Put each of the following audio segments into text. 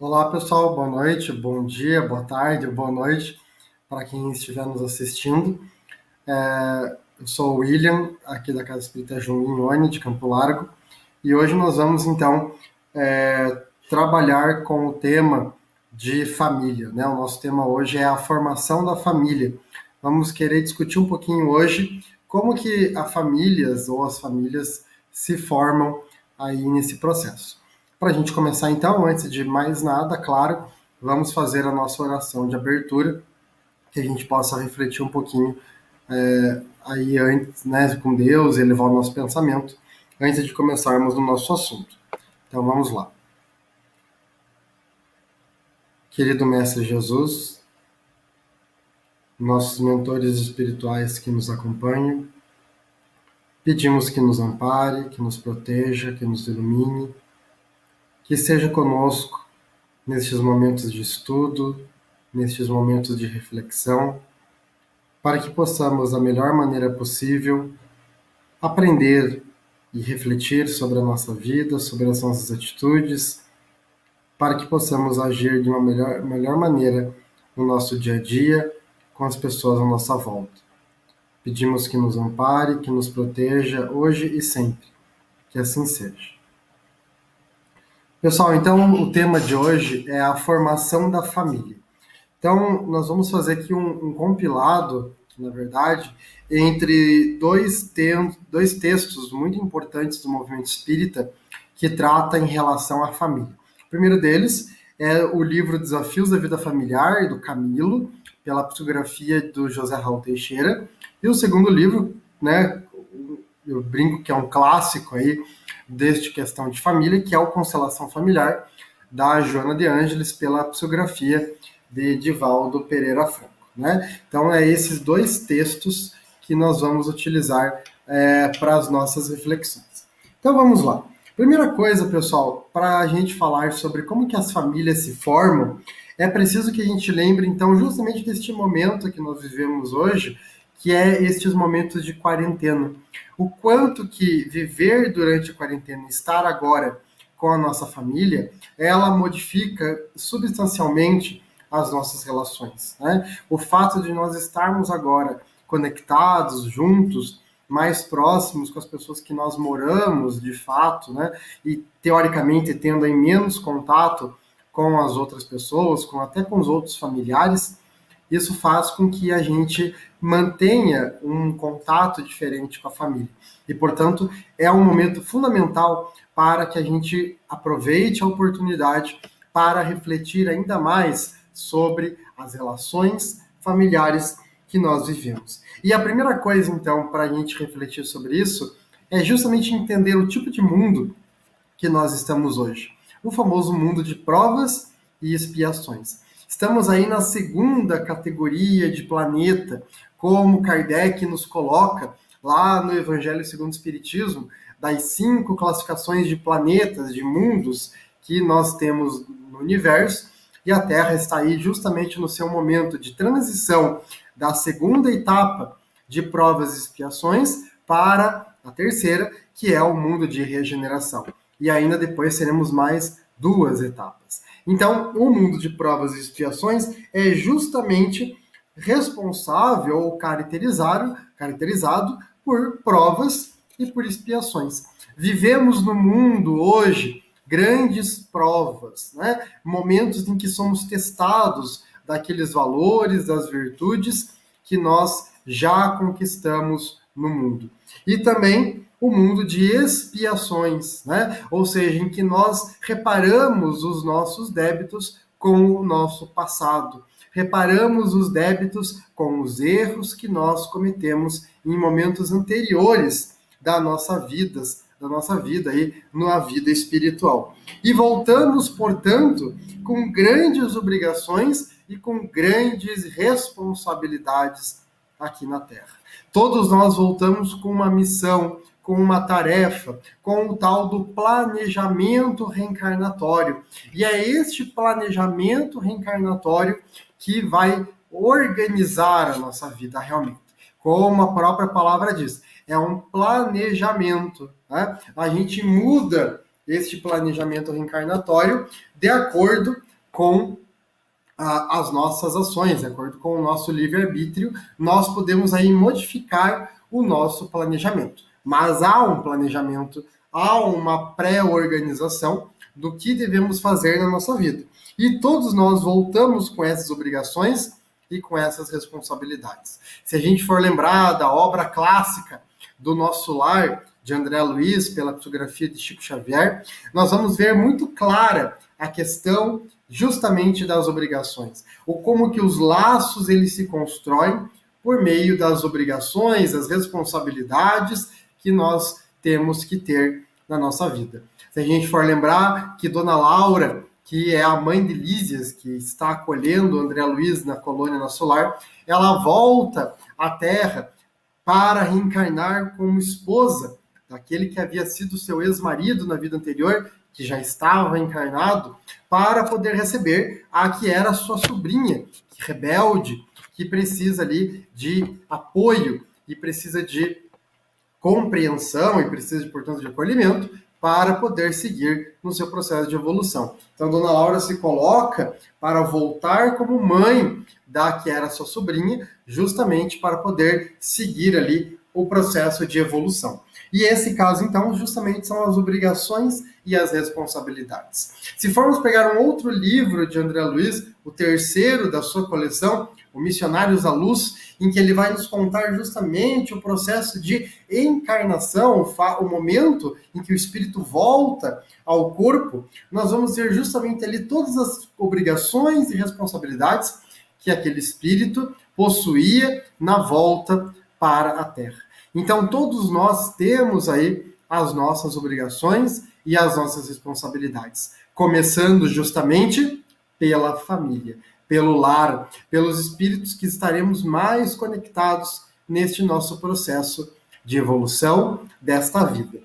Olá, pessoal, boa noite, bom dia, boa tarde, boa noite para quem estiver nos assistindo. Eu sou o William, aqui da Casa Espírita Jungione, de Campo Largo, e hoje nós vamos, então, trabalhar com o tema de família, né? O nosso tema hoje é a formação da família. Vamos querer discutir um pouquinho hoje como que as famílias se formam aí nesse processo. Para a gente começar, então, antes de mais nada, claro, vamos fazer a nossa oração de abertura, que a gente possa refletir um pouquinho aí antes, né, com Deus, elevar o nosso pensamento, antes de começarmos no nosso assunto. Então, vamos lá. Querido Mestre Jesus, nossos mentores espirituais que nos acompanham, pedimos que nos ampare, que nos proteja, que nos ilumine, que esteja conosco nestes momentos de estudo, nestes momentos de reflexão, para que possamos, da melhor maneira possível, aprender e refletir sobre a nossa vida, sobre as nossas atitudes, para que possamos agir de uma melhor maneira no nosso dia a dia, com as pessoas à nossa volta. Pedimos que nos ampare, que nos proteja hoje e sempre. Que assim seja. Pessoal, então o tema de hoje é a formação da família. Então, nós vamos fazer aqui um compilado, na verdade, entre dois textos muito importantes do movimento espírita que trata em relação à família. O primeiro deles é o livro Desafios da Vida Familiar, do Camilo, pela psicografia do José Raul Teixeira. E o segundo livro, né, eu brinco que é um clássico aí deste questão de família, que é o Constelação Familiar, da Joana de Ângeles, pela psicografia de Divaldo Pereira Franco. Né? Então, é esses dois textos que nós vamos utilizar para as nossas reflexões. Então, vamos lá. Primeira coisa, pessoal, para a gente falar sobre como que as famílias se formam, é preciso que a gente lembre, então, justamente deste momento que nós vivemos hoje, que é estes momentos de quarentena. O quanto que viver durante a quarentena, estar agora com a nossa família, ela modifica substancialmente as nossas relações. Né? O fato de nós estarmos agora conectados, juntos, mais próximos com as pessoas que nós moramos, de fato, né? E teoricamente tendo aí menos contato com as outras pessoas, até com os outros familiares, isso faz com que a gente mantenha um contato diferente com a família. E, portanto, é um momento fundamental para que a gente aproveite a oportunidade para refletir ainda mais sobre as relações familiares que nós vivemos. E a primeira coisa, então, para a gente refletir sobre isso, é justamente entender o tipo de mundo que nós estamos hoje. O famoso mundo de provas e expiações. Estamos aí na segunda categoria de planeta, como Kardec nos coloca lá no Evangelho segundo o Espiritismo, das 5 classificações de planetas, de mundos que nós temos no universo, e a Terra está aí justamente no seu momento de transição da segunda etapa de provas e expiações para a terceira, que é o mundo de regeneração. E ainda depois teremos mais 2 etapas. Então, o mundo de provas e expiações é justamente responsável ou caracterizado por provas e por expiações. Vivemos no mundo hoje grandes provas, né? Momentos em que somos testados daqueles valores, das virtudes que nós já conquistamos no mundo. E também o mundo de expiações, né? Ou seja, em que nós reparamos os nossos débitos com o nosso passado. Reparamos os débitos com os erros que nós cometemos em momentos anteriores da nossa vida aí, na vida espiritual. E voltamos, portanto, com grandes obrigações e com grandes responsabilidades aqui na Terra. Todos nós voltamos com uma missão, com uma tarefa, com o tal do planejamento reencarnatório. E é este planejamento reencarnatório que vai organizar a nossa vida realmente. Como a própria palavra diz, é um planejamento. Né? A gente muda este planejamento reencarnatório de acordo com as nossas ações, de acordo com o nosso livre-arbítrio, nós podemos aí modificar o nosso planejamento. Mas há um planejamento, há uma pré-organização do que devemos fazer na nossa vida. E todos nós voltamos com essas obrigações e com essas responsabilidades. Se a gente for lembrar da obra clássica do Nosso Lar, de André Luiz, pela psicografia de Chico Xavier, nós vamos ver muito clara a questão justamente das obrigações, ou como que os laços eles se constroem por meio das obrigações, das responsabilidades que nós temos que ter na nossa vida. Se a gente for lembrar que Dona Laura, que é a mãe de Lísias, que está acolhendo André Luiz na colônia Nosso Lar, ela volta à Terra para reencarnar como esposa daquele que havia sido seu ex-marido na vida anterior, que já estava encarnado, para poder receber a que era sua sobrinha, rebelde, que precisa ali de apoio e precisa de compreensão e precisa, portanto, de acolhimento para poder seguir no seu processo de evolução. Então, Dona Laura se coloca para voltar como mãe da que era sua sobrinha, justamente para poder seguir ali o processo de evolução. E esse caso, então, justamente são as obrigações e as responsabilidades. Se formos pegar um outro livro de André Luiz, o terceiro da sua coleção, o Missionários à Luz, em que ele vai nos contar justamente o processo de encarnação, o momento em que o espírito volta ao corpo, nós vamos ver justamente ali todas as obrigações e responsabilidades que aquele espírito possuía na volta para a Terra. Então, todos nós temos aí as nossas obrigações e as nossas responsabilidades, começando justamente pela família, pelo lar, pelos espíritos que estaremos mais conectados neste nosso processo de evolução desta vida.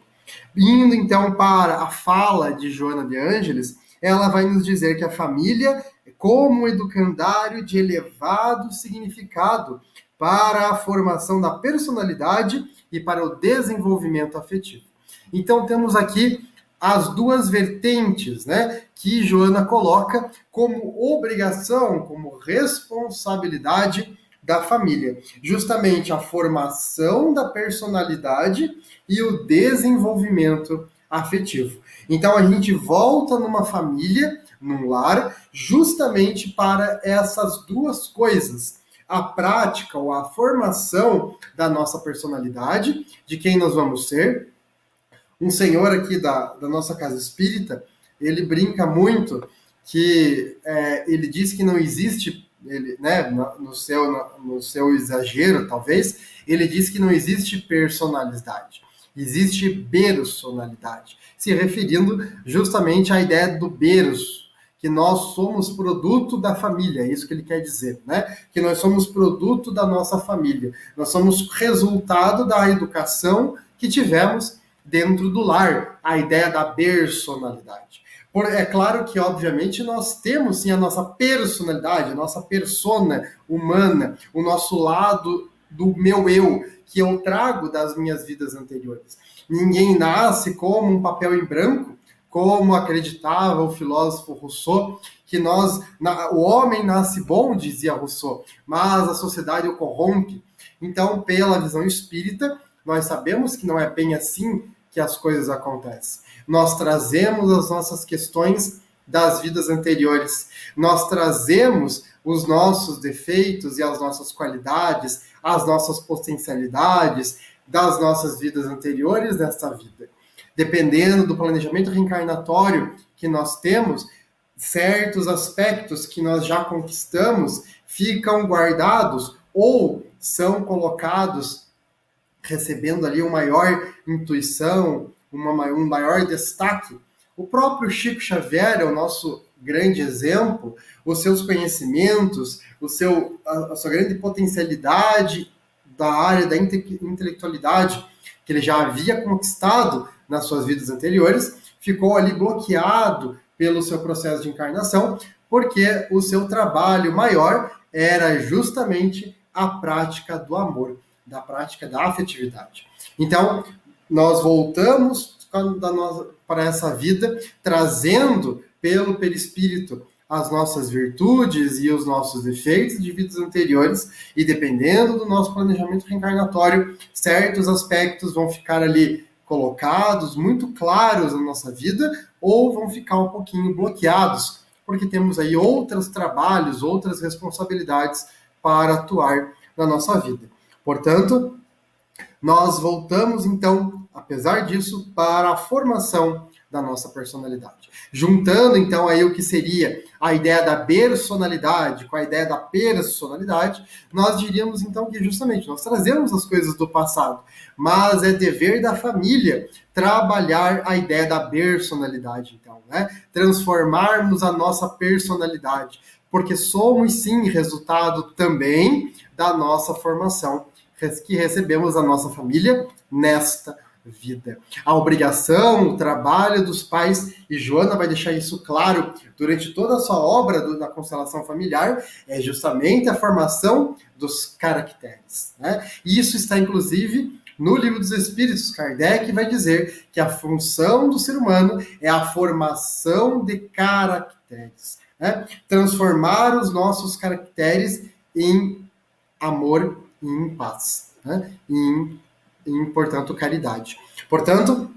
Indo então para a fala de Joana de Ângeles, ela vai nos dizer que a família é como um educandário de elevado significado para a formação da personalidade e para o desenvolvimento afetivo. Então temos aqui as duas vertentes, né, que Joana coloca como obrigação, como responsabilidade da família. Justamente a formação da personalidade e o desenvolvimento afetivo. Então a gente volta numa família, num lar, justamente para essas duas coisas. A prática ou a formação da nossa personalidade, de quem nós vamos ser. Um senhor aqui da nossa casa espírita, ele brinca muito que ele diz que não existe, ele, né, no seu exagero, talvez, ele diz que não existe personalidade, existe personalidade, se referindo justamente à ideia do berço, que nós somos produto da família, é isso que ele quer dizer, né? Que nós somos produto da nossa família, nós somos resultado da educação que tivemos dentro do lar, a ideia da personalidade. É claro que, obviamente, nós temos sim a nossa personalidade, a nossa persona humana, o nosso lado do meu eu, que eu trago das minhas vidas anteriores. Ninguém nasce como um papel em branco, como acreditava o filósofo Rousseau, que o homem nasce bom, dizia Rousseau, mas a sociedade o corrompe. Então, pela visão espírita, nós sabemos que não é bem assim que as coisas acontecem. Nós trazemos as nossas questões das vidas anteriores. Nós trazemos os nossos defeitos e as nossas qualidades, as nossas potencialidades das nossas vidas anteriores nesta vida. Dependendo do planejamento reencarnatório que nós temos, certos aspectos que nós já conquistamos ficam guardados ou são colocados recebendo ali uma maior intuição, um maior destaque. O próprio Chico Xavier é o nosso grande exemplo, os seus conhecimentos, a sua grande potencialidade da área da intelectualidade que ele já havia conquistado nas suas vidas anteriores, ficou ali bloqueado pelo seu processo de encarnação, porque o seu trabalho maior era justamente a prática do amor, da prática da afetividade. Então, nós voltamos para essa vida, trazendo pelo perispírito as nossas virtudes e os nossos defeitos de vidas anteriores, e dependendo do nosso planejamento reencarnatório, certos aspectos vão ficar ali colocados, muito claros na nossa vida, ou vão ficar um pouquinho bloqueados, porque temos aí outros trabalhos, outras responsabilidades para atuar na nossa vida. Portanto, nós voltamos, então, apesar disso, para a formação da nossa personalidade. Juntando, então, aí o que seria a ideia da personalidade com a ideia da personalidade, nós diríamos, então, que justamente nós trazemos as coisas do passado, mas é dever da família trabalhar a ideia da personalidade, então, né? Transformarmos a nossa personalidade, porque somos, sim, resultado também da nossa formação que recebemos da nossa família nesta vida. A obrigação, o trabalho dos pais, e Joana vai deixar isso claro durante toda a sua obra da constelação familiar, é justamente a formação dos caracteres, né? E isso está, inclusive, no Livro dos Espíritos. Kardec vai dizer que a função do ser humano é a formação de caracteres, né? Transformar os nossos caracteres em amor e em paz, né? Portanto, caridade. Portanto,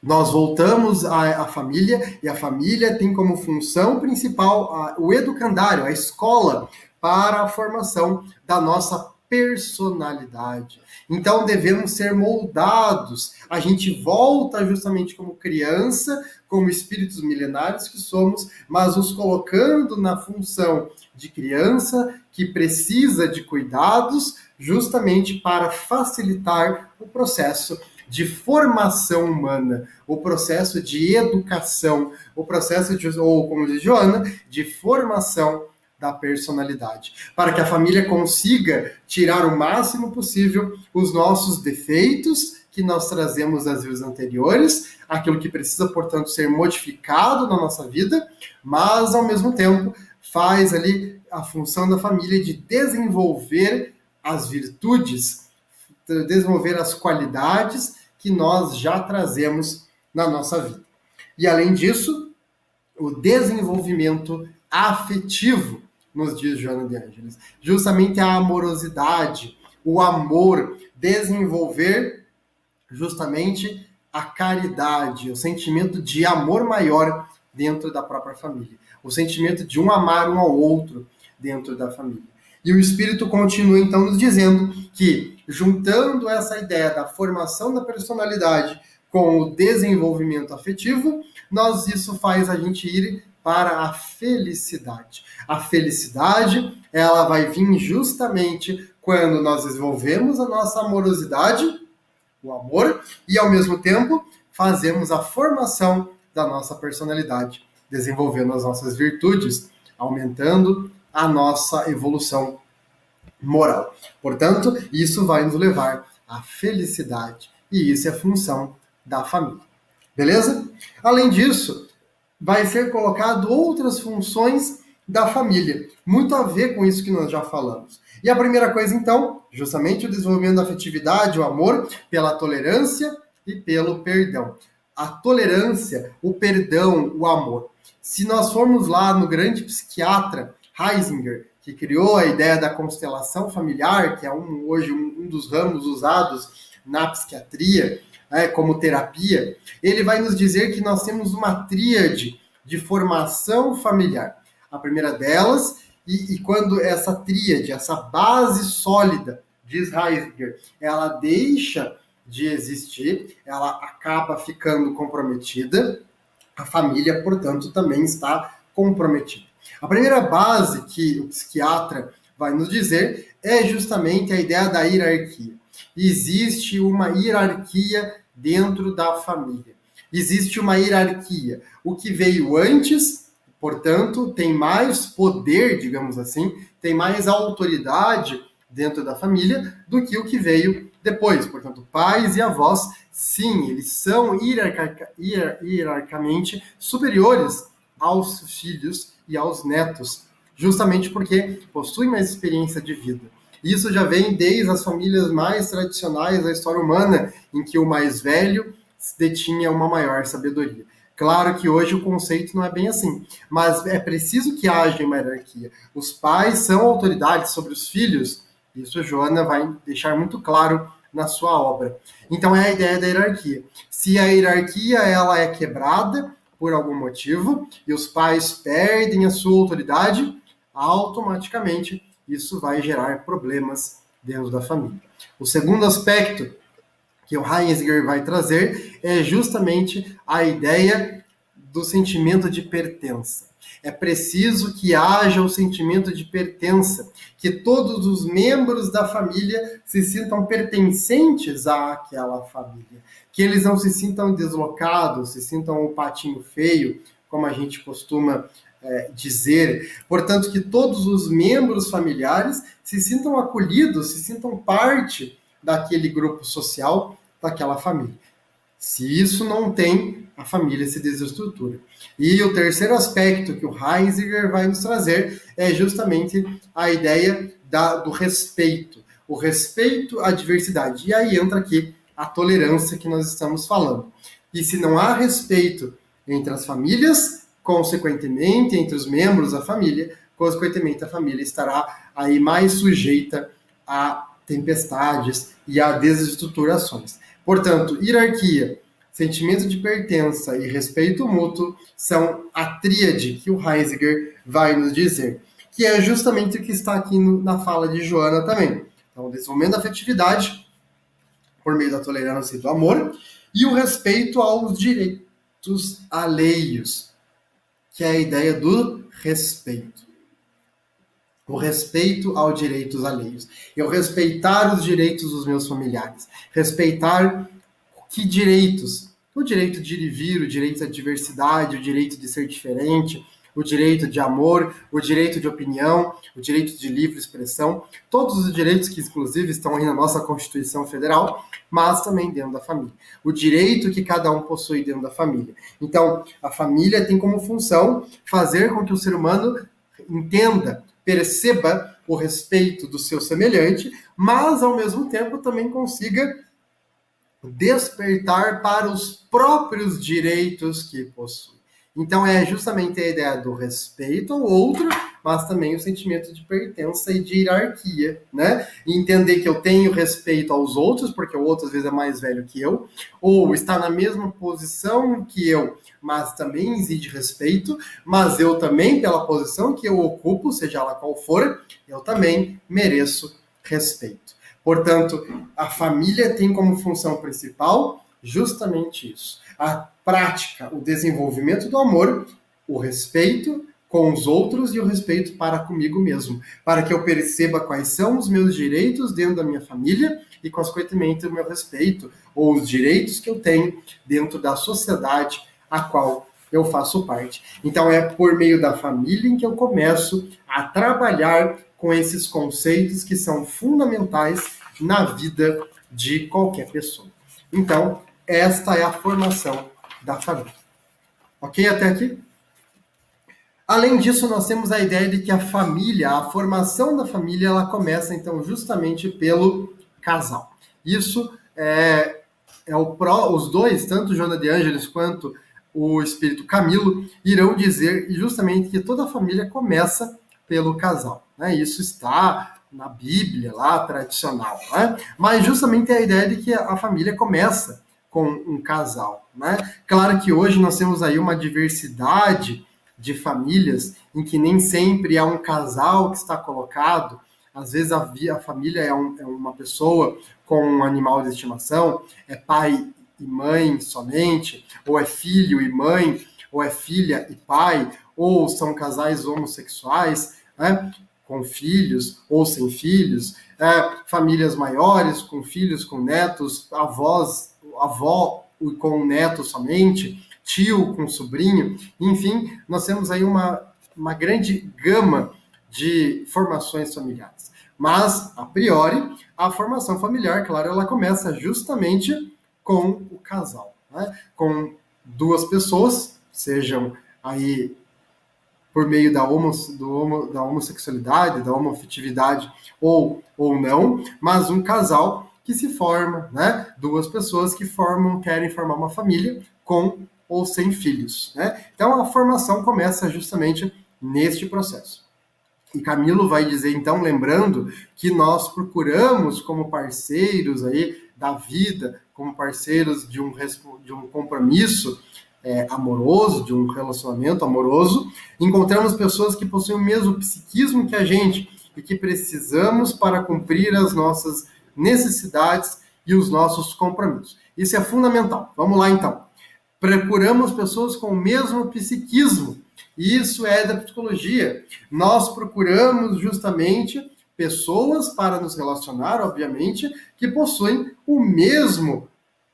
nós voltamos à família, e a família tem como função principal o educandário, a escola, para a formação da nossa personalidade. Então, devemos ser moldados. A gente volta justamente como criança, como espíritos milenares que somos, mas nos colocando na função de criança que precisa de cuidados, justamente para facilitar o processo de formação humana, o processo de educação, o processo de, ou como diz Joana, de formação da personalidade, para que a família consiga tirar o máximo possível os nossos defeitos que nós trazemos das vidas anteriores, aquilo que precisa, portanto, ser modificado na nossa vida, mas, ao mesmo tempo, faz ali a função da família de desenvolver as virtudes, desenvolver as qualidades que nós já trazemos na nossa vida. E, além disso, o desenvolvimento afetivo, nos diz Joana de Ângeles. Justamente a amorosidade, o amor, desenvolver justamente a caridade, o sentimento de amor maior dentro da própria família. O sentimento de um amar um ao outro dentro da família. E o Espírito continua, então, nos dizendo que, juntando essa ideia da formação da personalidade com o desenvolvimento afetivo, isso faz a gente ir para a felicidade. A felicidade, ela vai vir justamente quando nós desenvolvemos a nossa amorosidade, o amor, e, ao mesmo tempo, fazemos a formação da nossa personalidade, desenvolvendo as nossas virtudes, aumentando a nossa evolução moral. Portanto, isso vai nos levar à felicidade, e isso é função da família. Beleza? Além disso, vai ser colocado outras funções da família, muito a ver com isso que nós já falamos. E a primeira coisa, então, justamente o desenvolvimento da afetividade, o amor, pela tolerância e pelo perdão. A tolerância, o perdão, o amor. Se nós formos lá no grande psiquiatra Heisinger, que criou a ideia da constelação familiar, que é hoje um dos ramos usados na psiquiatria, como terapia, ele vai nos dizer que nós temos uma tríade de formação familiar. A primeira delas, e quando essa tríade, essa base sólida, diz Heisinger, ela deixa de existir, ela acaba ficando comprometida, a família, portanto, também está comprometida. A primeira base que o psiquiatra vai nos dizer é justamente a ideia da hierarquia. Existe uma hierarquia dentro da família. Existe uma hierarquia. O que veio antes, portanto, tem mais poder, digamos assim, tem mais autoridade dentro da família do que o que veio depois. Portanto, pais e avós, sim, eles são hierarquicamente superiores aos filhos e aos netos, justamente porque possuem mais experiência de vida. Isso já vem desde as famílias mais tradicionais da história humana, em que o mais velho detinha uma maior sabedoria. Claro que hoje o conceito não é bem assim, mas é preciso que haja uma hierarquia. Os pais são autoridades sobre os filhos, isso a Joana vai deixar muito claro na sua obra. Então é a ideia da hierarquia. Se a hierarquia ela é quebrada por algum motivo e os pais perdem a sua autoridade, automaticamente isso vai gerar problemas dentro da família. O segundo aspecto que o Heisinger vai trazer é justamente a ideia do sentimento de pertença. É preciso que haja o sentimento de pertença, que todos os membros da família se sintam pertencentes àquela família, que eles não se sintam deslocados, se sintam o patinho feio, como a gente costuma dizer. Portanto, que todos os membros familiares se sintam acolhidos, se sintam parte daquele grupo social, daquela família. Se isso não tem, a família se desestrutura. E o terceiro aspecto que o Heisinger vai nos trazer é justamente a ideia do respeito. O respeito à diversidade. E aí entra aqui a tolerância que nós estamos falando. E se não há respeito entre as famílias, consequentemente, entre os membros da família, consequentemente, a família estará aí mais sujeita a tempestades e a desestruturações. Portanto, hierarquia, sentimento de pertença e respeito mútuo são a tríade que o Heisinger vai nos dizer, que é justamente o que está aqui na fala de Joana também. Então, o desenvolvimento da afetividade por meio da tolerância e do amor e o respeito aos direitos alheios, que é a ideia do respeito. O respeito aos direitos alheios. Eu respeitar os direitos dos meus familiares. Respeitar que direitos? O direito de ir e vir, o direito à diversidade, o direito de ser diferente, o direito de amor, o direito de opinião, o direito de livre expressão, todos os direitos que, inclusive, estão aí na nossa Constituição Federal, mas também dentro da família. O direito que cada um possui dentro da família. Então, a família tem como função fazer com que o ser humano entenda, perceba o respeito do seu semelhante, mas, ao mesmo tempo, também consiga despertar para os próprios direitos que possui. Então é justamente a ideia do respeito ao outro, mas também o sentimento de pertença e de hierarquia, né? E entender que eu tenho respeito aos outros, porque o outro às vezes é mais velho que eu, ou está na mesma posição que eu, mas também exige respeito, mas eu também, pela posição que eu ocupo, seja ela qual for, eu também mereço respeito. Portanto, a família tem como função principal justamente isso. A prática, o desenvolvimento do amor, o respeito com os outros e o respeito para comigo mesmo, para que eu perceba quais são os meus direitos dentro da minha família e, consequentemente, o meu respeito ou os direitos que eu tenho dentro da sociedade a qual eu faço parte. Então, é por meio da família em que eu começo a trabalhar com esses conceitos que são fundamentais na vida de qualquer pessoa. Então, esta é a formação da família. Ok até aqui? Além disso, nós temos a ideia de que a família, a formação da família, ela começa, então, justamente pelo casal. Isso os dois, tanto Joana de Ângeles quanto o Espírito Camilo, irão dizer justamente que toda a família começa pelo casal. Né? Isso está na Bíblia, lá, tradicional. Né? Mas justamente é a ideia de que a família começa com um casal. Né? Claro que hoje nós temos aí uma diversidade de famílias em que nem sempre é um casal que está colocado. Às vezes a família é uma pessoa com um animal de estimação, é pai e mãe somente, ou é filho e mãe, ou é filha e pai, ou são casais homossexuais, né, com filhos ou sem filhos, famílias maiores, com filhos, com netos, avó com neto somente, tio com sobrinho, enfim, nós temos aí uma grande gama de formações familiares. Mas, a priori, a formação familiar, claro, ela começa justamente com o casal, né? Com duas pessoas, sejam aí por meio da homossexualidade, da homoafetividade ou não, mas um casal que se forma, né? Duas pessoas que querem formar uma família com ou sem filhos, né? Então a formação começa justamente neste processo. E Camilo vai dizer, então, lembrando que nós procuramos como parceiros aí da vida, como parceiros de um compromisso amoroso, de um relacionamento amoroso, encontramos pessoas que possuem o mesmo psiquismo que a gente e que precisamos para cumprir as nossas necessidades e os nossos compromissos. Isso é fundamental. Vamos lá, então. Procuramos pessoas com o mesmo psiquismo. Isso é da psicologia. Nós procuramos justamente pessoas para nos relacionar, obviamente, que possuem o mesmo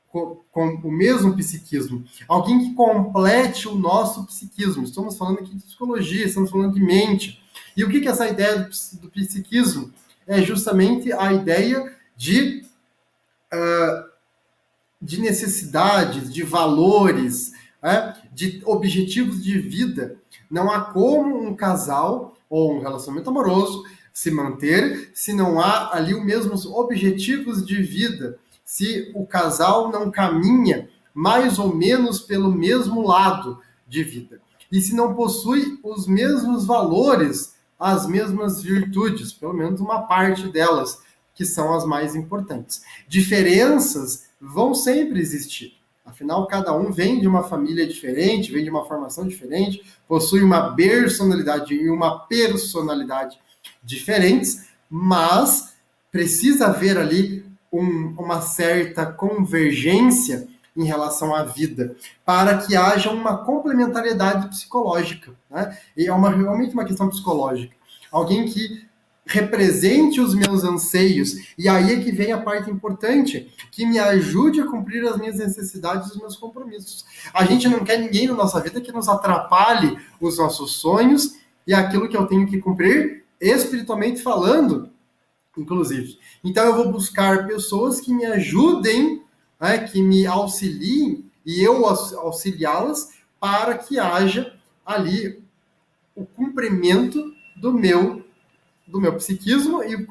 com o mesmo psiquismo. Alguém que complete o nosso psiquismo. Estamos falando aqui de psicologia, estamos falando de mente. E o que é essa ideia do psiquismo? É justamente a ideia de necessidades, de valores, de objetivos de vida. Não há como um casal ou um relacionamento amoroso se manter se não há ali os mesmos objetivos de vida, se o casal não caminha mais ou menos pelo mesmo lado de vida. E se não possui os mesmos valores, as mesmas virtudes, pelo menos uma parte delas, que são as mais importantes. Diferenças vão sempre existir. Afinal, cada um vem de uma família diferente, vem de uma formação diferente, possui uma personalidade e uma personalidade diferentes, mas precisa haver ali uma certa convergência em relação à vida, para que haja uma complementariedade psicológica, né? E é realmente uma questão psicológica. Alguém que represente os meus anseios, e aí é que vem a parte importante, que me ajude a cumprir as minhas necessidades e os meus compromissos. A gente não quer ninguém na nossa vida que nos atrapalhe os nossos sonhos e aquilo que eu tenho que cumprir, espiritualmente falando, inclusive. Então eu vou buscar pessoas que me ajudem, né, que me auxiliem, e eu auxiliá-las para que haja ali o cumprimento do meu psiquismo e,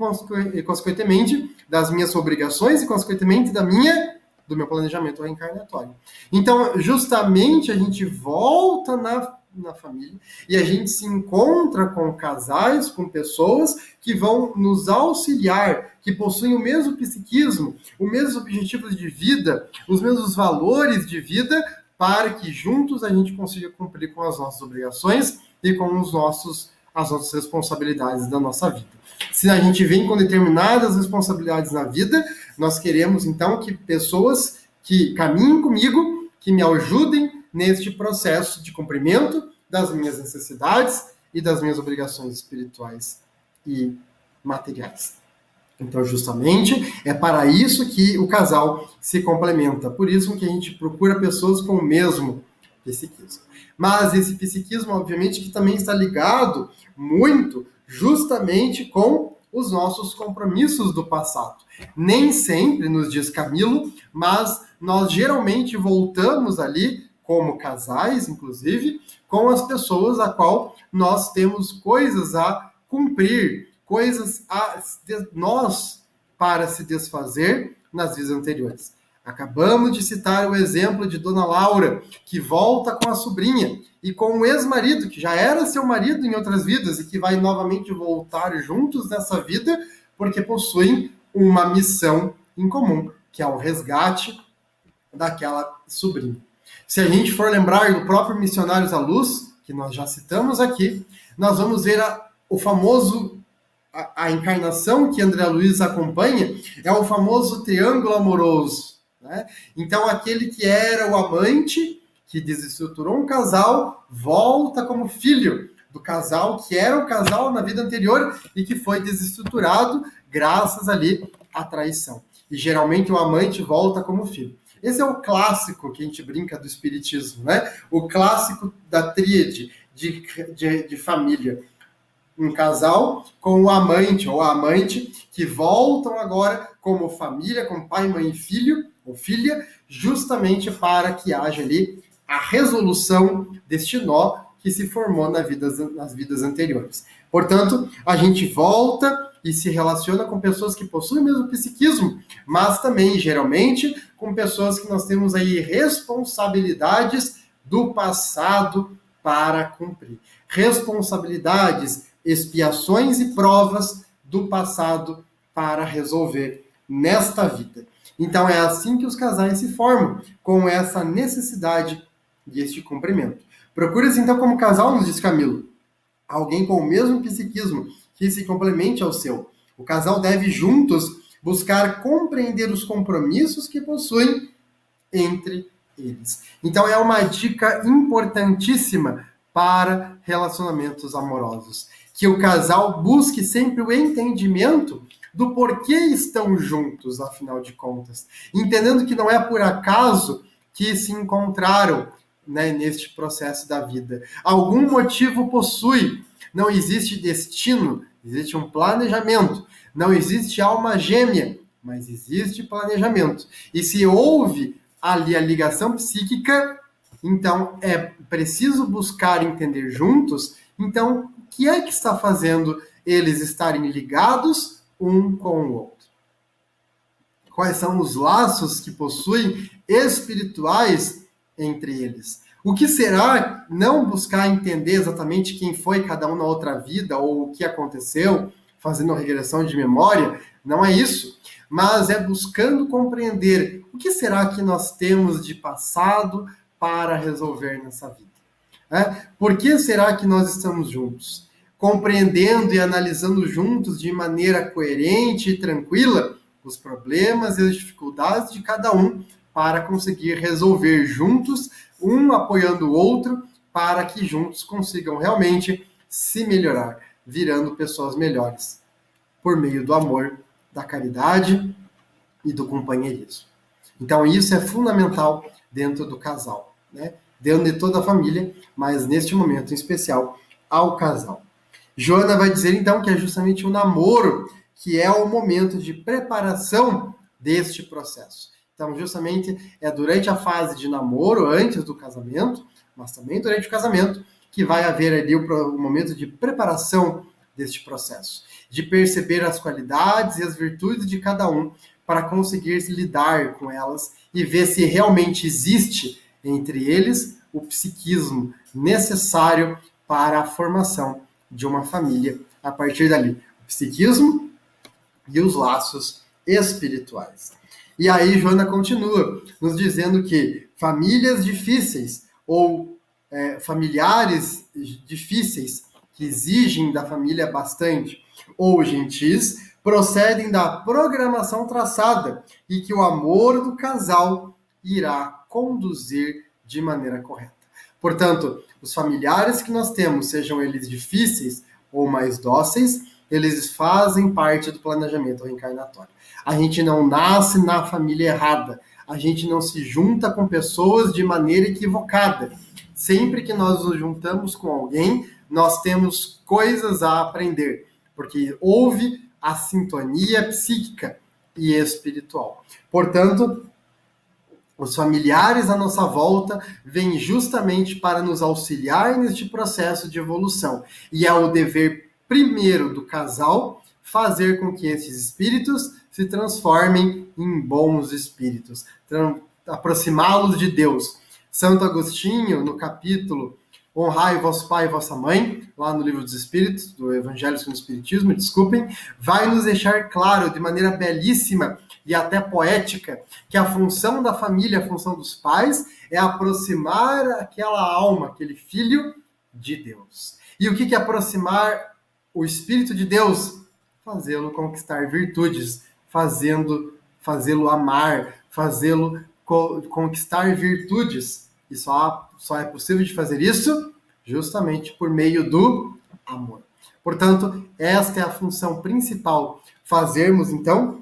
consequentemente, das minhas obrigações e, consequentemente, do meu planejamento reencarnatório. Então, justamente, a gente volta na família e a gente se encontra com casais, com pessoas que vão nos auxiliar, que possuem o mesmo psiquismo, os mesmos objetivos de vida, os mesmos valores de vida, para que juntos a gente consiga cumprir com as nossas obrigações e com as nossas responsabilidades da nossa vida. Se a gente vem com determinadas responsabilidades na vida, nós queremos, então, que pessoas que caminhem comigo, que me ajudem neste processo de cumprimento das minhas necessidades e das minhas obrigações espirituais e materiais. Então, justamente, é para isso que o casal se complementa. Por isso que a gente procura pessoas com o mesmo psiquismo. Mas esse psiquismo, obviamente, que também está ligado muito justamente com os nossos compromissos do passado. Nem sempre, nos diz Camilo, mas nós geralmente voltamos ali, como casais, inclusive, com as pessoas a qual nós temos coisas a cumprir, coisas a nós para se desfazer nas vidas anteriores. Acabamos de citar o exemplo de Dona Laura, que volta com a sobrinha e com o ex-marido, que já era seu marido em outras vidas e que vai novamente voltar juntos nessa vida, porque possuem uma missão em comum, que é o resgate daquela sobrinha. Se a gente for lembrar do próprio Missionários à Luz, que nós já citamos aqui, nós vamos ver o famoso, a encarnação que André Luiz acompanha, é o famoso triângulo amoroso. Né? Então, aquele que era o amante, que desestruturou um casal, volta como filho do casal, que era o casal na vida anterior e que foi desestruturado graças ali à traição. E geralmente o amante volta como filho. Esse é o clássico que a gente brinca do espiritismo, né? O clássico da tríade de família. Um casal com o amante ou a amante que voltam agora como família, como pai, mãe e filho, ou filha, justamente para que haja ali a resolução deste nó que se formou nas vidas anteriores. Portanto, a gente volta e se relaciona com pessoas que possuem o mesmo psiquismo, mas também, geralmente, com pessoas que nós temos aí responsabilidades do passado para cumprir. Responsabilidades, expiações e provas do passado para resolver nesta vida. Então é assim que os casais se formam, com essa necessidade deste cumprimento. Procura-se então como casal, nos diz Camilo, alguém com o mesmo psiquismo que se complemente ao seu. O casal deve juntos buscar compreender os compromissos que possuem entre eles. Então é uma dica importantíssima para relacionamentos amorosos, que o casal busque sempre o entendimento do porquê estão juntos, afinal de contas, entendendo que não é por acaso que se encontraram, né, neste processo da vida. Algum motivo possui. Não existe destino, existe um planejamento. Não existe alma gêmea, mas existe planejamento. E se houve ali a ligação psíquica, então é preciso buscar entender juntos, então, o que é que está fazendo eles estarem ligados um com o outro? Quais são os laços que possuem espirituais entre eles? O que será não buscar entender exatamente quem foi cada um na outra vida ou o que aconteceu, fazendo uma regressão de memória? Não é isso. Mas é buscando compreender o que será que nós temos de passado para resolver nessa vida. Por que será que nós estamos juntos? Compreendendo e analisando juntos de maneira coerente e tranquila os problemas e as dificuldades de cada um para conseguir resolver juntos, um apoiando o outro, para que juntos consigam realmente se melhorar, virando pessoas melhores, por meio do amor, da caridade e do companheirismo. Então isso é fundamental dentro do casal, né? Dentro de toda a família, mas neste momento em especial ao casal. Joana vai dizer então que é justamente o namoro que é o momento de preparação deste processo. Então, justamente é durante a fase de namoro, antes do casamento, mas também durante o casamento, que vai haver ali o momento de preparação deste processo, de perceber as qualidades e as virtudes de cada um para conseguir lidar com elas e ver se realmente existe entre eles o psiquismo necessário para a formação de uma família a partir dali. O psiquismo e os laços espirituais. E aí Joana continua nos dizendo que famílias difíceis ou familiares difíceis que exigem da família bastante ou gentis procedem da programação traçada e que o amor do casal irá conduzir de maneira correta. Portanto, os familiares que nós temos, sejam eles difíceis ou mais dóceis, eles fazem parte do planejamento reencarnatório. A gente não nasce na família errada. A gente não se junta com pessoas de maneira equivocada. Sempre que nós nos juntamos com alguém, nós temos coisas a aprender, porque houve a sintonia psíquica e espiritual. Portanto, os familiares à nossa volta vêm justamente para nos auxiliar neste processo de evolução. E é o dever primeiro do casal fazer com que esses espíritos se transformem em bons espíritos, aproximá-los de Deus. Santo Agostinho, no capítulo Honrai vosso pai e vossa mãe, lá no Livro dos Espíritos, do Evangelho segundo o Espiritismo, desculpem, vai nos deixar claro, de maneira belíssima e até poética, que a função da família, a função dos pais, é aproximar aquela alma, aquele filho de Deus. E o que é aproximar o Espírito de Deus? Fazê-lo conquistar virtudes, fazê-lo amar, fazê-lo conquistar virtudes. E só é possível de fazer isso justamente por meio do amor. Portanto, esta é a função principal. Fazermos, então,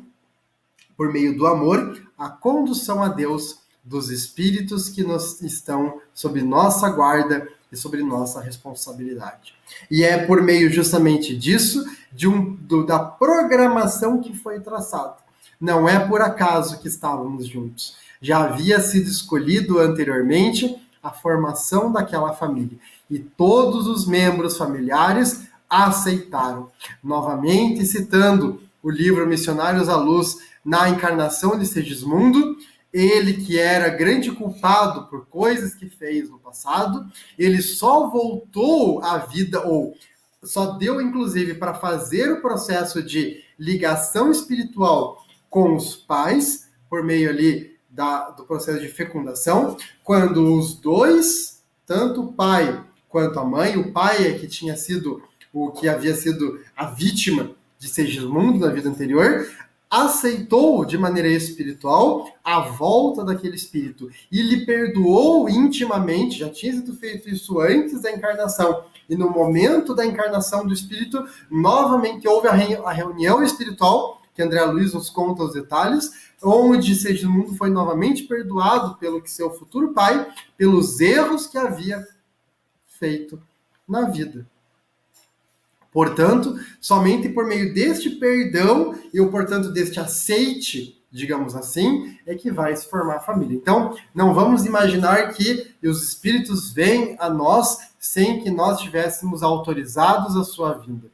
por meio do amor, a condução a Deus dos espíritos que estão sob nossa guarda e sobre nossa responsabilidade. E é por meio justamente disso, da programação que foi traçada. Não é por acaso que estávamos juntos. Já havia sido escolhido anteriormente a formação daquela família. E todos os membros familiares aceitaram. Novamente, citando o livro Missionários à Luz na Encarnação de Segismundo, ele que era grande culpado por coisas que fez no passado, ele só voltou à vida, ou só deu, inclusive, para fazer o processo de ligação espiritual com os pais, por meio ali do processo de fecundação, quando os dois, tanto o pai quanto a mãe, o pai é que tinha sido o que havia sido a vítima de Segismundo na vida anterior, aceitou de maneira espiritual a volta daquele espírito e lhe perdoou intimamente, já tinha sido feito isso antes da encarnação, e no momento da encarnação do espírito, novamente houve a reunião espiritual, que André Luiz nos conta os detalhes, onde Segismundo foi novamente perdoado pelo que seu futuro pai, pelos erros que havia feito na vida. Portanto, somente por meio deste perdão e, portanto, deste aceite, digamos assim, é que vai se formar a família. Então, não vamos imaginar que os espíritos vêm a nós sem que nós tivéssemos autorizados a sua vinda.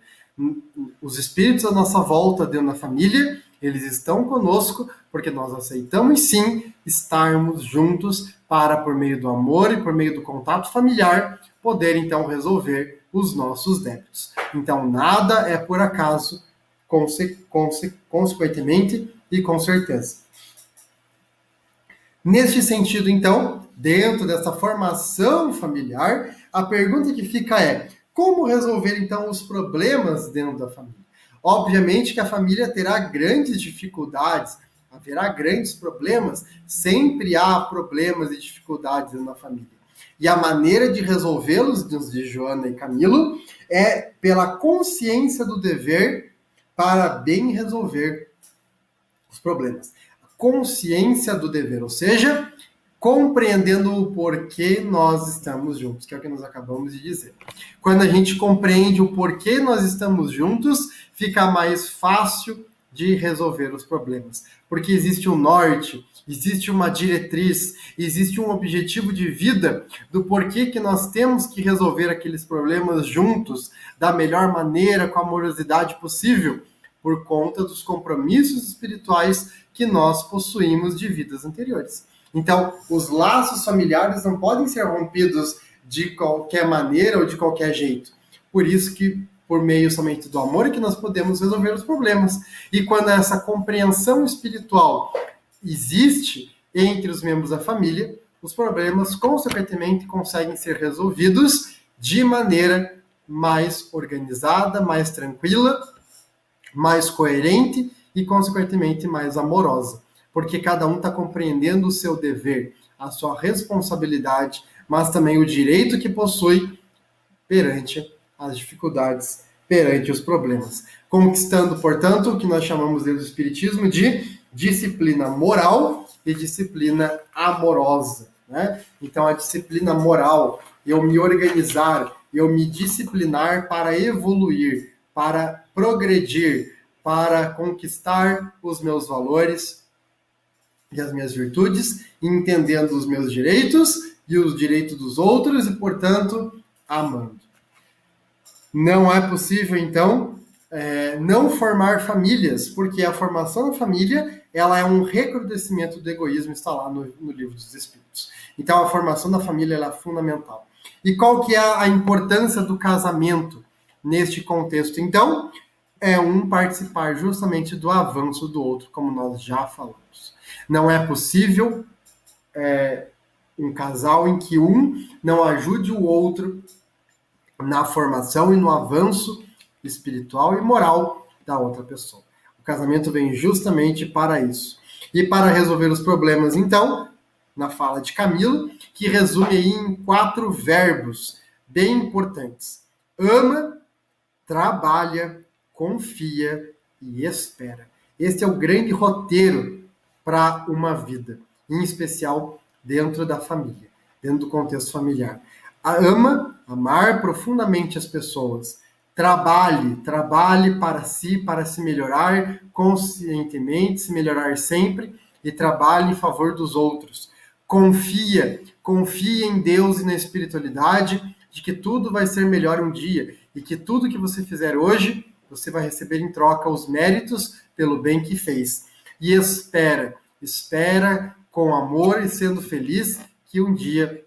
Os espíritos à nossa volta dentro da família, eles estão conosco porque nós aceitamos sim estarmos juntos para, por meio do amor e por meio do contato familiar, poder então resolver os nossos débitos. Então, nada é por acaso, consequentemente e com certeza. Neste sentido, então, dentro dessa formação familiar, a pergunta que fica é: como resolver, então, os problemas dentro da família? Obviamente que a família terá grandes dificuldades, haverá grandes problemas, sempre há problemas e dificuldades dentro da família. E a maneira de resolvê-los, de Joana e Camilo, é pela consciência do dever para bem resolver os problemas. A consciência do dever, ou seja, compreendendo o porquê nós estamos juntos, que é o que nós acabamos de dizer. Quando a gente compreende o porquê nós estamos juntos, fica mais fácil de resolver os problemas. Porque existe um norte, existe uma diretriz, existe um objetivo de vida do porquê que nós temos que resolver aqueles problemas juntos, da melhor maneira, com a amorosidade possível, por conta dos compromissos espirituais que nós possuímos de vidas anteriores. Então, os laços familiares não podem ser rompidos de qualquer maneira ou de qualquer jeito. Por isso que, por meio somente do amor, é que nós podemos resolver os problemas. E quando essa compreensão espiritual existe entre os membros da família, os problemas, consequentemente, conseguem ser resolvidos de maneira mais organizada, mais tranquila, mais coerente e, consequentemente, mais amorosa. Porque cada um está compreendendo o seu dever, a sua responsabilidade, mas também o direito que possui perante as dificuldades, perante os problemas. Conquistando, portanto, o que nós chamamos do Espiritismo de disciplina moral e disciplina amorosa. Né? Então, a disciplina moral, eu me organizar, eu me disciplinar para evoluir, para progredir, para conquistar os meus valores e as minhas virtudes, entendendo os meus direitos e os direitos dos outros e, portanto, amando. Não é possível, então, não formar famílias, porque a formação da família ela é um recrudescimento do egoísmo, está lá no Livro dos Espíritos. Então, a formação da família ela é fundamental. E qual que é a importância do casamento neste contexto? Então, é um participar justamente do avanço do outro, como nós já falamos. Não é possível um casal em que um não ajude o outro na formação e no avanço espiritual e moral da outra pessoa. O casamento vem justamente para isso. E para resolver os problemas, então, na fala de Camilo, que resume aí em 4 verbos bem importantes. Ama, trabalha, confia e espera. Esse é o grande roteiro para uma vida, em especial dentro da família, dentro do contexto familiar. Ama, amar profundamente as pessoas. Trabalhe para si, para se melhorar conscientemente, se melhorar sempre, e trabalhe em favor dos outros. Confie em Deus e na espiritualidade, de que tudo vai ser melhor um dia, e que tudo que você fizer hoje, você vai receber em troca os méritos pelo bem que fez. E espera com amor e sendo feliz, que um dia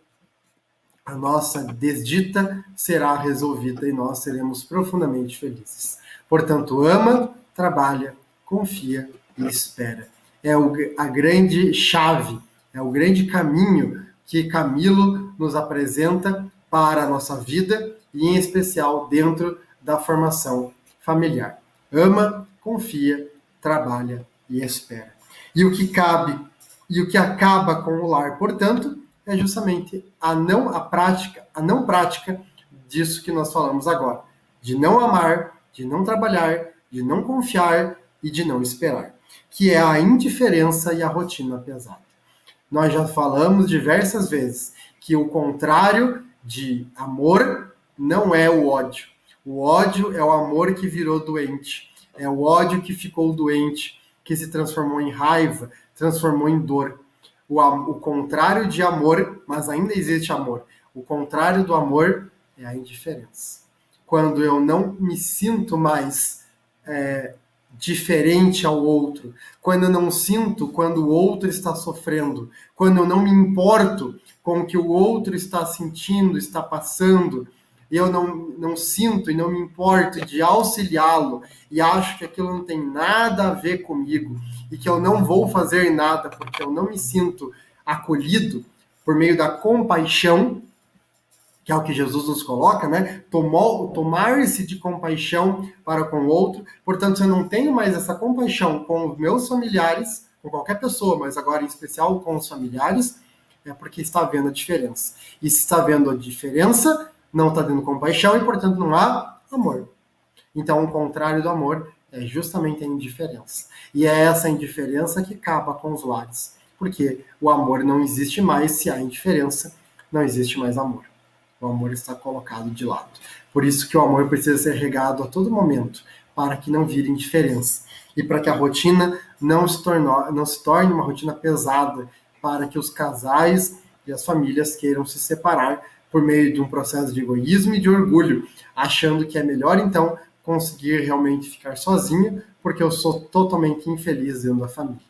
a nossa desdita será resolvida e nós seremos profundamente felizes. Portanto, ama, trabalha, confia e espera. É a grande chave, é o grande caminho que Camilo nos apresenta para a nossa vida e, em especial, dentro da formação familiar. Ama, confia, trabalha e espera. E o que cabe e o que acaba com o lar, portanto, é justamente a não prática disso que nós falamos agora, de não amar, de não trabalhar, de não confiar e de não esperar, que é a indiferença e a rotina pesada. Nós já falamos diversas vezes que o contrário de amor não é o ódio. O ódio é o amor que virou doente, é o ódio que ficou doente, que se transformou em raiva, transformou em dor. O contrário de amor, mas ainda existe amor. O contrário do amor é a indiferença. Quando eu não me sinto mais diferente ao outro, quando eu não sinto quando o outro está sofrendo, quando eu não me importo com o que o outro está sentindo, está passando, eu não sinto e não me importo de auxiliá-lo e acho que aquilo não tem nada a ver comigo e que eu não vou fazer nada porque eu não me sinto acolhido por meio da compaixão, que é o que Jesus nos coloca, né? Tomar-se de compaixão para com o outro. Portanto, se eu não tenho mais essa compaixão com os meus familiares, com qualquer pessoa, mas agora em especial com os familiares, é porque está havendo a diferença. E se está havendo a diferença, não está dando compaixão e, portanto, não há amor. Então, o contrário do amor é justamente a indiferença. E é essa indiferença que acaba com os lares. Porque o amor não existe mais se há indiferença, não existe mais amor. O amor está colocado de lado. Por isso que o amor precisa ser regado a todo momento, para que não vire indiferença. E para que a rotina não se torne uma rotina pesada, para que os casais e as famílias queiram se separar por meio de um processo de egoísmo e de orgulho, achando que é melhor, então, conseguir realmente ficar sozinho, porque eu sou totalmente infeliz dentro da família.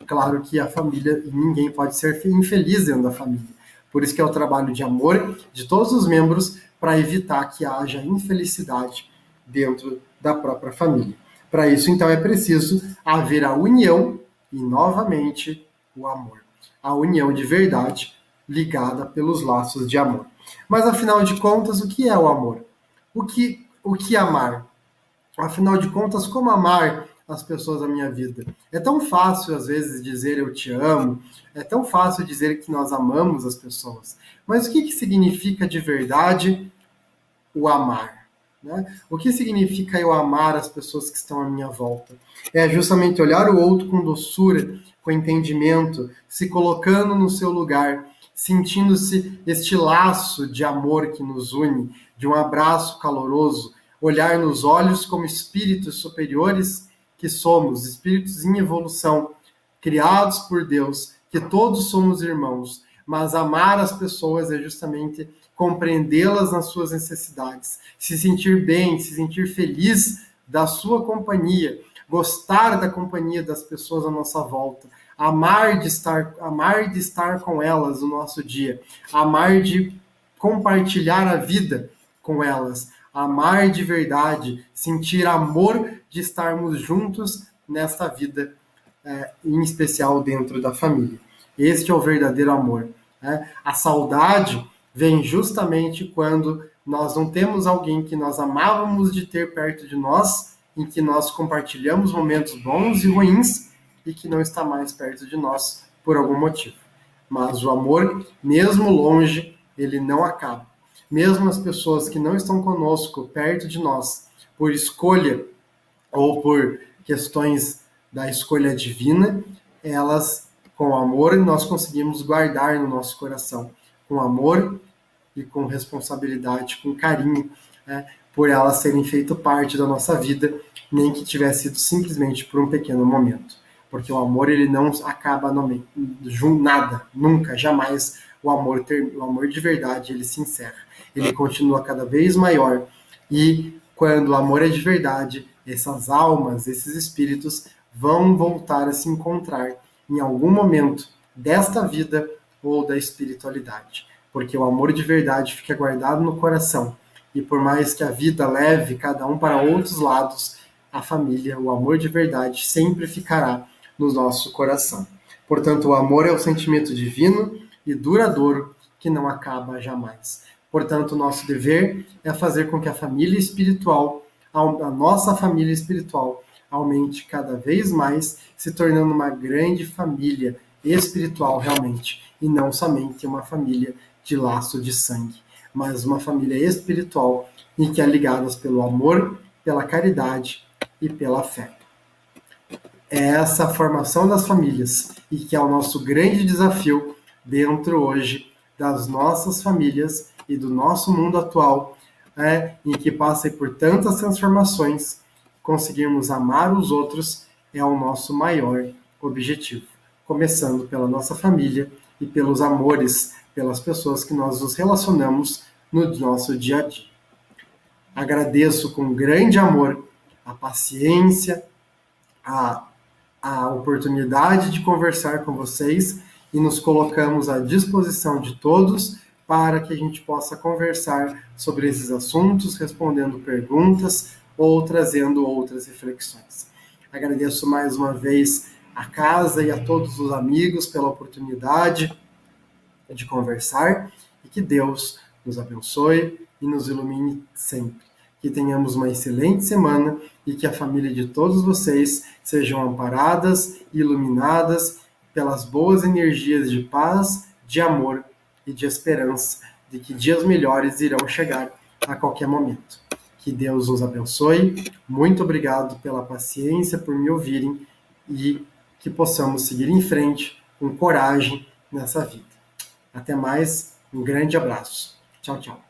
Claro que a família, ninguém pode ser infeliz dentro da família. Por isso que é o trabalho de amor de todos os membros para evitar que haja infelicidade dentro da própria família. Para isso, então, é preciso haver a união e, novamente, o amor. A união de verdade ligada pelos laços de amor. Mas, afinal de contas, o que é o amor? O que amar? Afinal de contas, como amar as pessoas da minha vida? É tão fácil, às vezes, dizer eu te amo, é tão fácil dizer que nós amamos as pessoas. Mas o que significa de verdade o amar? Né? O que significa eu amar as pessoas que estão à minha volta? É justamente olhar o outro com doçura, com entendimento, se colocando no seu lugar, sentindo-se este laço de amor que nos une, de um abraço caloroso, olhar nos olhos como espíritos superiores que somos, espíritos em evolução, criados por Deus, que todos somos irmãos, mas amar as pessoas é justamente compreendê-las nas suas necessidades, se sentir bem, se sentir feliz da sua companhia, gostar da companhia das pessoas à nossa volta, amar de estar com elas no nosso dia, amar de compartilhar a vida com elas, amar de verdade, sentir amor de estarmos juntos nesta vida, em especial dentro da família. Este é o verdadeiro amor. Né? A saudade vem justamente quando nós não temos alguém que nós amávamos de ter perto de nós, em que nós compartilhamos momentos bons e ruins, e que não está mais perto de nós por algum motivo. Mas o amor, mesmo longe, ele não acaba. Mesmo as pessoas que não estão conosco, perto de nós, por escolha ou por questões da escolha divina, elas, com amor, nós conseguimos guardar no nosso coração. Com amor e com responsabilidade, com carinho, né, por elas serem feito parte da nossa vida, nem que tivesse sido simplesmente por um pequeno momento. Porque o amor, ele não acaba nada, nunca, jamais o amor de verdade, ele se encerra. Ele continua cada vez maior. E quando o amor é de verdade, essas almas, esses espíritos vão voltar a se encontrar em algum momento desta vida ou da espiritualidade. Porque o amor de verdade fica guardado no coração. E por mais que a vida leve cada um para outros lados, a família, o amor de verdade, sempre ficará no nosso coração. Portanto, o amor é o sentimento divino e duradouro que não acaba jamais. Portanto, o nosso dever é fazer com que a família espiritual, a nossa família espiritual, aumente cada vez mais, se tornando uma grande família espiritual realmente, e não somente uma família de laço de sangue, mas uma família espiritual em que é ligada pelo amor, pela caridade e pela fé. É essa formação das famílias e que é o nosso grande desafio dentro hoje das nossas famílias e do nosso mundo atual, em que passem por tantas transformações, conseguirmos amar os outros é o nosso maior objetivo, começando pela nossa família e pelos amores, pelas pessoas que nós nos relacionamos no nosso dia a dia. Agradeço com grande amor a paciência, a oportunidade de conversar com vocês e nos colocamos à disposição de todos para que a gente possa conversar sobre esses assuntos, respondendo perguntas ou trazendo outras reflexões. Agradeço mais uma vez a casa e a todos os amigos pela oportunidade de conversar e que Deus nos abençoe e nos ilumine sempre. Que tenhamos uma excelente semana e que a família de todos vocês sejam amparadas e iluminadas pelas boas energias de paz, de amor e de esperança, de que dias melhores irão chegar a qualquer momento. Que Deus nos abençoe. Muito obrigado pela paciência, por me ouvirem e que possamos seguir em frente com coragem nessa vida. Até mais, um grande abraço. Tchau, tchau.